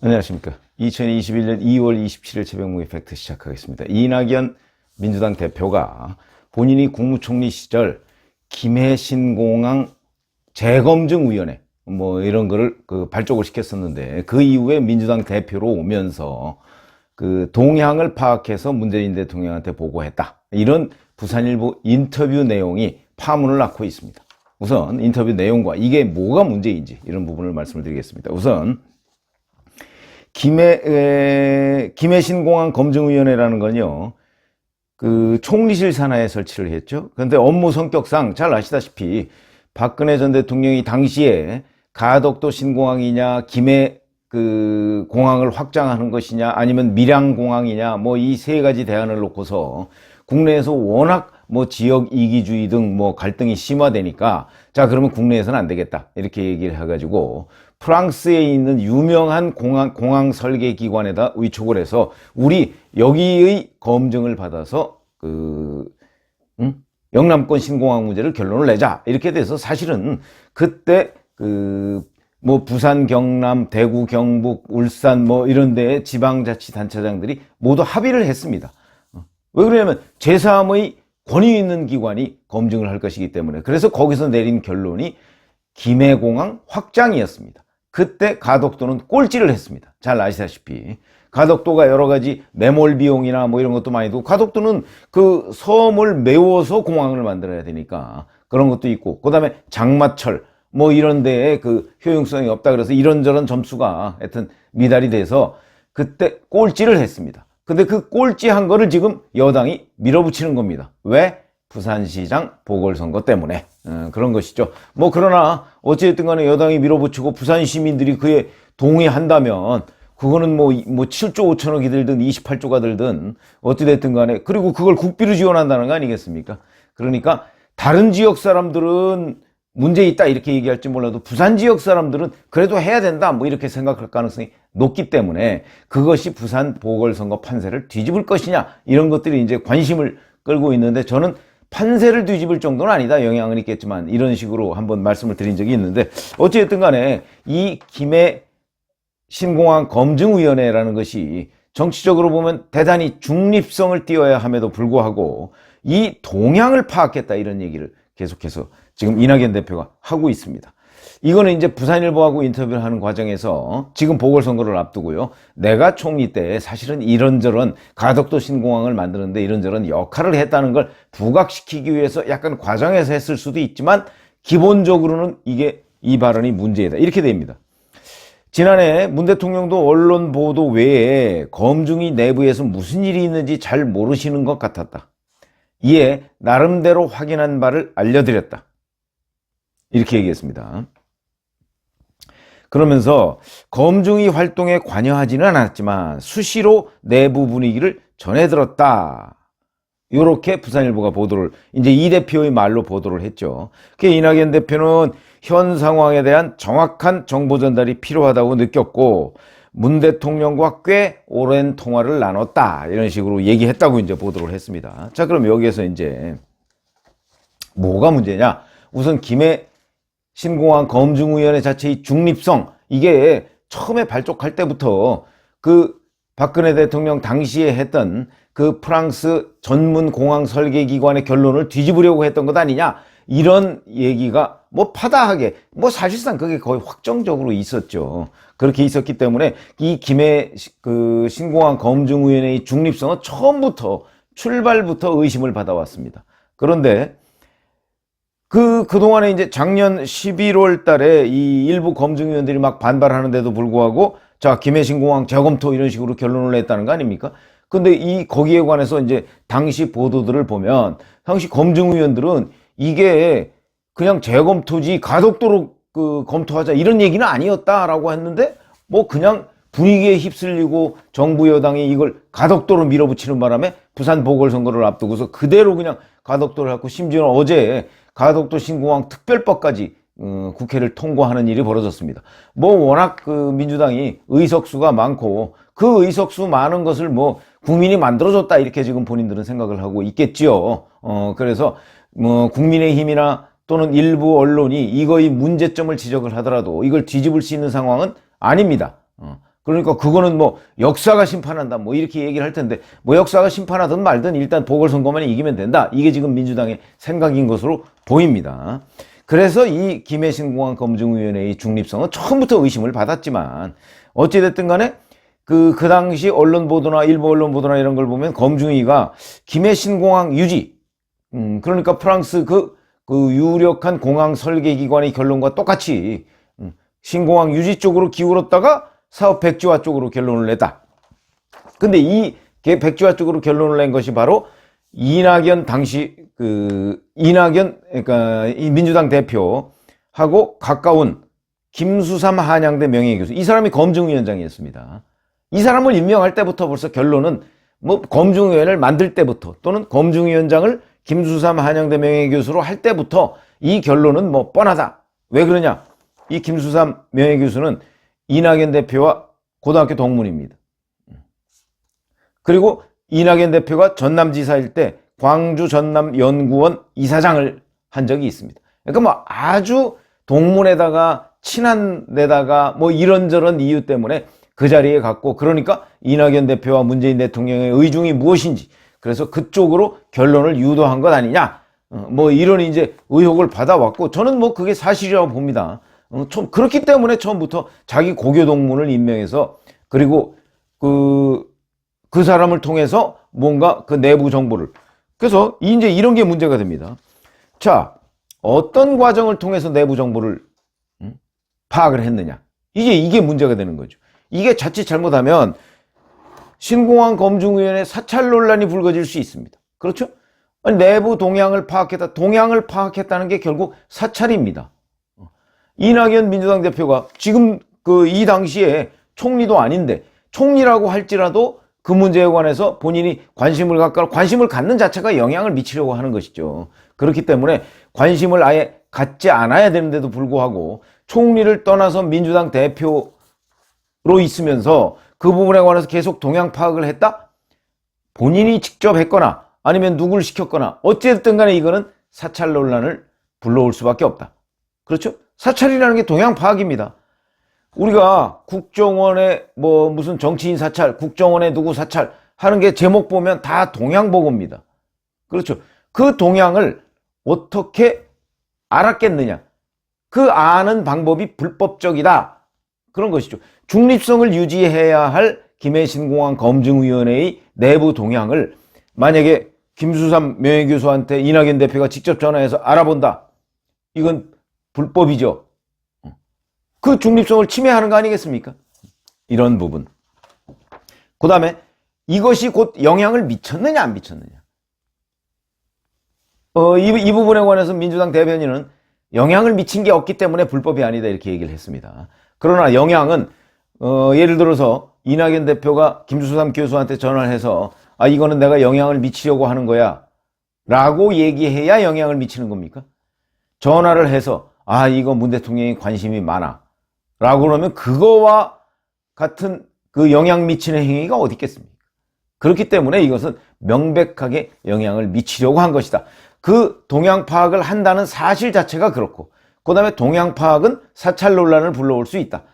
안녕하십니까. 2021년 2월 27일 새벽 팩트 시작하겠습니다. 이낙연 민주당 대표가 본인이 국무총리 시절 김해신공항 재검증위원회 이런 거를 발족을 시켰었는데, 그 이후에 민주당 대표로 오면서 그 동향을 파악해서 문재인 대통령한테 보고했다, 이런 부산일보 인터뷰 내용이 파문을 낳고 있습니다. 우선 인터뷰 내용과 이게 뭐가 문제인지 이런 부분을 말씀을 드리겠습니다. 우선 김해신공항 검증위원회라는 건요, 그 총리실 산하에 설치를 했죠. 그런데 업무 성격상 잘 아시다시피 박근혜 전 대통령이 당시에 가덕도 신공항이냐, 김해 그 공항을 확장하는 것이냐, 아니면 밀양공항이냐, 이 세 가지 대안을 놓고서 국내에서 워낙 지역 이기주의 등 갈등이 심화되니까, 자 그러면 국내에서는 안 되겠다 이렇게 얘기를 해가지고 프랑스에 있는 유명한 공항 설계 기관에다 위촉을 해서 우리 여기의 검증을 받아서 영남권 신공항 문제를 결론을 내자, 이렇게 돼서 사실은 그때 부산, 경남, 대구, 경북, 울산 이런 데의 지방자치단체장들이 모두 합의를 했습니다. 왜 그러냐면 제3의 권위 있는 기관이 검증을 할 것이기 때문에. 그래서 거기서 내린 결론이 김해공항 확장이었습니다. 그때 가덕도는 꼴찌를 했습니다. 잘 아시다시피 가덕도가 여러 가지 매몰 비용이나 이런 것도 많이 들고, 가덕도는 그 섬을 메워서 공항을 만들어야 되니까 그런 것도 있고, 그 다음에 장마철 이런 데에 그 효용성이 없다 그래서 이런저런 점수가 하여튼 미달이 돼서 그때 꼴찌를 했습니다. 근데 그 꼴찌한 거를 지금 여당이 밀어붙이는 겁니다. 왜? 부산시장 보궐선거 때문에. 그런 것이죠. 그러나 어찌됐든 간에 여당이 밀어붙이고 부산 시민들이 그에 동의한다면 그거는 7조 5천억이 들든 28조가 들든 어찌됐든 간에, 그리고 그걸 국비로 지원한다는 거 아니겠습니까? 그러니까 다른 지역 사람들은 문제 있다 이렇게 얘기할지 몰라도 부산 지역 사람들은 그래도 해야 된다 이렇게 생각할 가능성이 높기 때문에 그것이 부산 보궐선거 판세를 뒤집을 것이냐, 이런 것들이 이제 관심을 끌고 있는데, 저는 판세를 뒤집을 정도는 아니다, 영향은 있겠지만, 이런 식으로 한번 말씀을 드린 적이 있는데, 어찌됐든 간에 이 김해 신공항 검증위원회라는 것이 정치적으로 보면 대단히 중립성을 띄어야 함에도 불구하고 이 동향을 파악했다, 이런 얘기를 계속해서 지금 이낙연 대표가 하고 있습니다. 이거는 이제 부산일보하고 인터뷰를 하는 과정에서 지금 보궐선거를 앞두고요, 내가 총리 때 사실은 이런저런 가덕도 신공항을 만드는데 이런저런 역할을 했다는 걸 부각시키기 위해서 약간 과장해서 했을 수도 있지만, 기본적으로는 이 발언이 문제이다, 이렇게 됩니다. 지난해 문 대통령도 언론 보도 외에 검증위 내부에서 무슨 일이 있는지 잘 모르시는 것 같았다. 이에 나름대로 확인한 바를 알려드렸다, 이렇게 얘기했습니다. 그러면서 검증위 활동에 관여하지는 않았지만 수시로 내부 분위기를 전해들었다, 이렇게 부산일보가 보도를, 이제 이 대표의 말로 보도를 했죠. 이낙연 대표는 현 상황에 대한 정확한 정보 전달이 필요하다고 느꼈고 문 대통령과 꽤 오랜 통화를 나눴다, 이런 식으로 얘기했다고 이제 보도를 했습니다. 자, 그럼 여기에서 이제 뭐가 문제냐? 우선 김해 신공항 검증위원회 자체의 중립성, 이게 처음에 발족할 때부터 그 박근혜 대통령 당시에 했던 그 프랑스 전문 공항 설계 기관의 결론을 뒤집으려고 했던 것 아니냐, 이런 얘기가 파다하게 사실상 그게 거의 확정적으로 있었죠. 그렇게 있었기 때문에 이 김해 신공항 검증위원회의 중립성은 처음부터 출발부터 의심을 받아왔습니다. 그런데 그동안에 이제 작년 11월 달에 이 일부 검증위원들이 막 반발하는데도 불구하고, 자, 김해신공항 재검토 이런 식으로 결론을 냈다는 거 아닙니까? 근데 거기에 관해서 이제 당시 보도들을 보면, 당시 검증위원들은 이게 그냥 재검토지 가덕도로 검토하자 이런 얘기는 아니었다라고 했는데, 그냥 분위기에 휩쓸리고 정부 여당이 이걸 가덕도로 밀어붙이는 바람에 부산 보궐선거를 앞두고서 그대로 그냥 가덕도를 갖고, 심지어는 어제 가덕도 신공항 특별법까지 국회를 통과하는 일이 벌어졌습니다. 워낙 민주당이 의석수가 많고 그 의석수 많은 것을 국민이 만들어줬다, 이렇게 지금 본인들은 생각을 하고 있겠지요. 그래서 국민의힘이나 또는 일부 언론이 이거의 문제점을 지적을 하더라도 이걸 뒤집을 수 있는 상황은 아닙니다. 그러니까 그거는 뭐 역사가 심판한다 뭐 이렇게 얘기를 할 텐데, 뭐 역사가 심판하든 말든 일단 보궐선거만 이기면 된다, 이게 지금 민주당의 생각인 것으로 보입니다. 그래서 이 김해신 공항검증위원회의 중립성은 처음부터 의심을 받았지만, 어찌됐든 간에 그 당시 언론 보도나 일부 언론 보도나 이런 걸 보면 검증위가 김해신 공항 유지, 그러니까 프랑스 그 유력한 공항 설계 기관의 결론과 똑같이 신공항 유지 쪽으로 기울었다가 사업 백지화 쪽으로 결론을 냈다. 근데 이 백지화 쪽으로 결론을 낸 것이 바로 이낙연 당시 그러니까 이 민주당 대표하고 가까운 김수삼 한양대 명예교수, 이 사람이 검증위원장이었습니다. 이 사람을 임명할 때부터 벌써 결론은 뭐 검증위원회를 만들 때부터, 또는 검증위원장을 김수삼 한양대 명예교수로 할 때부터 이 결론은 뭐 뻔하다. 왜 그러냐? 이 김수삼 명예교수는 이낙연 대표와 고등학교 동문입니다. 그리고 이낙연 대표가 전남지사일 때 광주 전남연구원 이사장을 한 적이 있습니다. 그러니까 뭐 아주 동문에다가 친한 데다가 뭐 이런저런 이유 때문에 그 자리에 갔고, 그러니까 이낙연 대표와 문재인 대통령의 의중이 무엇인지, 그래서 그쪽으로 결론을 유도한 것 아니냐, 뭐 이런 이제 의혹을 받아왔고, 저는 뭐 그게 사실이라고 봅니다. 그렇기 때문에 처음부터 자기 고교 동문을 임명해서, 그리고 그 사람을 통해서 뭔가 그 내부 정보를, 그래서 이제 이런 게 문제가 됩니다. 자, 어떤 과정을 통해서 내부 정보를 파악을 했느냐, 이게 문제가 되는 거죠. 이게 자칫 잘못하면 신공항 검증위원회 사찰 논란이 불거질 수 있습니다. 그렇죠? 아니, 내부 동향을 파악했다는 게 결국 사찰입니다. 이낙연 민주당 대표가 지금 이 당시에 총리도 아닌데, 총리라고 할지라도 그 문제에 관해서 본인이 관심을 갖는 자체가 영향을 미치려고 하는 것이죠. 그렇기 때문에 관심을 아예 갖지 않아야 되는데도 불구하고 총리를 떠나서 민주당 대표로 있으면서 그 부분에 관해서 계속 동향 파악을 했다? 본인이 직접 했거나 아니면 누굴 시켰거나 어쨌든 간에 이거는 사찰 논란을 불러올 수밖에 없다. 그렇죠? 사찰이라는 게 동향 파악입니다. 우리가 국정원의 뭐 무슨 정치인 사찰, 국정원의 누구 사찰 하는 게 제목 보면 다 동향 보고입니다. 그렇죠? 그 동향을 어떻게 알았겠느냐? 그 아는 방법이 불법적이다, 그런 것이죠. 중립성을 유지해야 할 김해신공항 검증위원회의 내부 동향을 만약에 김수삼 명예교수한테 이낙연 대표가 직접 전화해서 알아본다, 이건 불법이죠. 그 중립성을 침해하는 거 아니겠습니까? 이런 부분. 그 다음에 이것이 곧 영향을 미쳤느냐 안 미쳤느냐, 이 부분에 관해서 민주당 대변인은 영향을 미친 게 없기 때문에 불법이 아니다, 이렇게 얘기를 했습니다. 그러나 영향은 예를 들어서 이낙연 대표가 김수삼 교수한테 전화를 해서 이거는 내가 영향을 미치려고 하는 거야 라고 얘기해야 영향을 미치는 겁니까? 전화를 해서 이거 문 대통령이 관심이 많아 라고 그러면 그거와 같은 그 영향 미치는 행위가 어디 있겠습니까? 그렇기 때문에 이것은 명백하게 영향을 미치려고 한 것이다. 그 동향 파악을 한다는 사실 자체가 그렇고, 그 다음에 동향 파악은 사찰 논란을 불러올 수 있다.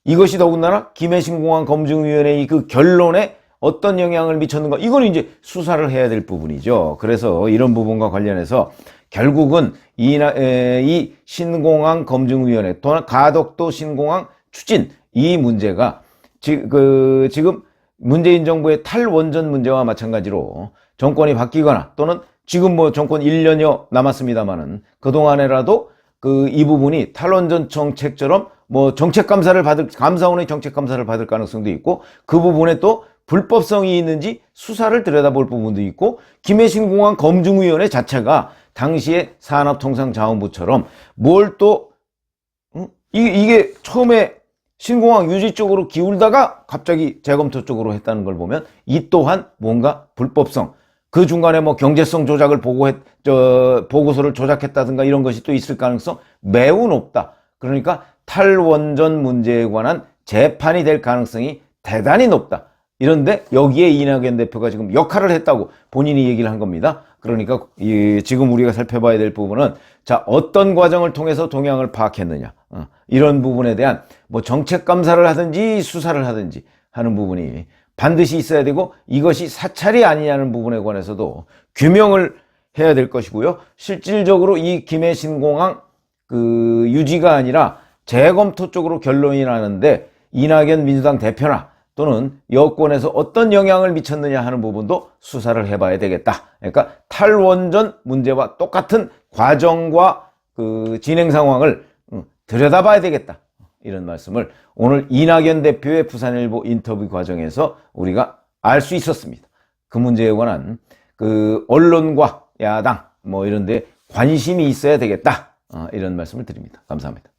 이것이 더군다나 김해신공항 검증위원회의 그 결론에 어떤 영향을 미쳤는가, 이건 이제 수사를 해야 될 부분이죠. 그래서 이런 부분과 관련해서 결국은 이 신공항 검증위원회 또는 가덕도 신공항 추진, 이 문제가 지금 문재인 정부의 탈원전 문제와 마찬가지로 정권이 바뀌거나 또는 지금 뭐 정권 1년여 남았습니다만은 그동안에라도 이 부분이 탈원전 정책처럼 뭐 감사원의 정책 감사를 받을 가능성도 있고, 그 부분에 또 불법성이 있는지 수사를 들여다볼 부분도 있고, 김해신공항 검증위원회 자체가 당시에 산업통상자원부처럼 뭘 또 이게 처음에 신공항 유지 쪽으로 기울다가 갑자기 재검토 쪽으로 했다는 걸 보면 이 또한 뭔가 불법성, 그 중간에 뭐 경제성 조작을 보고서를 조작했다든가 이런 것이 또 있을 가능성 매우 높다. 그러니까 탈원전 문제에 관한 재판이 될 가능성이 대단히 높다. 이런데 여기에 이낙연 대표가 지금 역할을 했다고 본인이 얘기를 한 겁니다. 그러니까 지금 우리가 살펴봐야 될 부분은 자, 어떤 과정을 통해서 동향을 파악했느냐, 이런 부분에 대한 뭐 정책 감사를 하든지 수사를 하든지 하는 부분이 반드시 있어야 되고, 이것이 사찰이 아니냐는 부분에 관해서도 규명을 해야 될 것이고요. 실질적으로 이 김해신공항 유지가 아니라 재검토 쪽으로 결론이 나는데 이낙연 민주당 대표나 또는 여권에서 어떤 영향을 미쳤느냐 하는 부분도 수사를 해봐야 되겠다. 그러니까 탈원전 문제와 똑같은 과정과 진행 상황을 들여다봐야 되겠다. 이런 말씀을 오늘 이낙연 대표의 부산일보 인터뷰 과정에서 우리가 알 수 있었습니다. 그 문제에 관한 언론과 야당 뭐 이런 데 관심이 있어야 되겠다. 이런 말씀을 드립니다. 감사합니다.